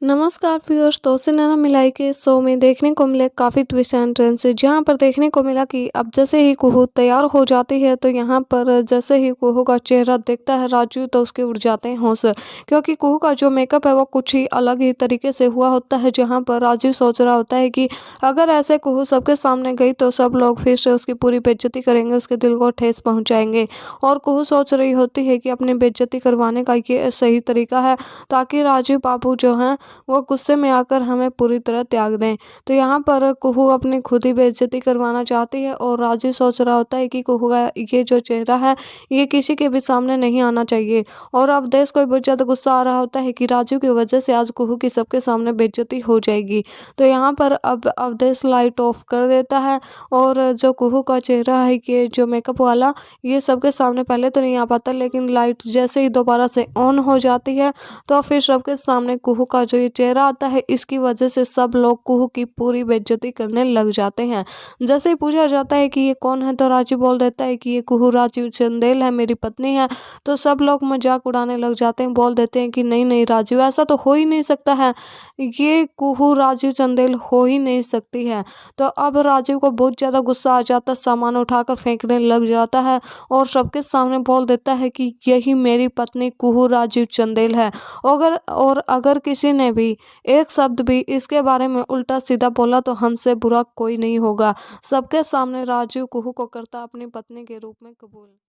नमस्कार व्यूअर्स, तो सिनेमा मिलाई के शो में देखने को मिले काफ़ी ट्विस्ट एंड टर्न्स, जहाँ पर देखने को मिला कि अब जैसे ही कुहू तैयार हो जाती है तो यहाँ पर जैसे ही कुहू का चेहरा देखता है राजू तो उसके उड़ जाते हैं होश, क्योंकि कुहू का जो मेकअप है वो कुछ ही अलग ही तरीके से हुआ होता है। जहाँ पर राजू सोच रहा होता है कि अगर ऐसे कुहू सबके सामने गई तो सब लोग फिर से उसकी पूरी बेइज्जती करेंगे, उसके दिल को ठेस पहुँचाएंगे। और कुहू सोच रही होती है कि अपनी बेइज्जती करवाने का ये सही तरीका है ताकि राजू बाबू जो हैं वो गुस्से में आकर हमें पूरी तरह त्याग दें। तो यहाँ पर कुहू अपनी खुद ही बेइज्जती करवाना चाहती है और राजू सोच रहा होता है कि कुहू का ये जो चेहरा है ये किसी के भी सामने नहीं आना चाहिए। और अवधेश को बहुत ज़्यादा गुस्सा आ रहा होता है कि राजू की वजह से आज कुहू की सबके सामने बेइज्जती हो जाएगी। तो यहाँ पर अब अवधेश लाइट ऑफ कर देता है और जो कुहू का चेहरा है ये जो मेकअप वाला ये सबके सामने पहले तो नहीं आ पाता, लेकिन लाइट जैसे ही दोबारा से ऑन हो जाती है तो फिर सबके सामने कुहू का जो ये चेहरा आता है इसकी वजह से सब लोग कुहू की पूरी बेइज्जती करने लग जाते हैं। जैसे ही पूछा जाता है कि ये कौन है तो राजू बोल देता है कि ये कुहू राजू चंदेल है, मेरी पत्नी है। तो सब लोग मजाक उड़ाने लग जाते हैं, बोल देते हैं कि नहीं नहीं राजू, ऐसा तो हो ही नहीं सकता है, ये कुहू राजू चंदेल हो ही नहीं सकती है। तो अब राजू को बहुत ज़्यादा गुस्सा आ जाता है, सामान उठाकर फेंकने लग जाता है और सबके सामने बोल देता है कि यही मेरी पत्नी कुहू राजू चंदेल है। अगर किसी ने भी एक शब्द भी इसके बारे में उल्टा सीधा बोला तो हमसे बुरा कोई नहीं होगा। सबके सामने राजू कुहू को करता अपनी पत्नी के रूप में कबूल।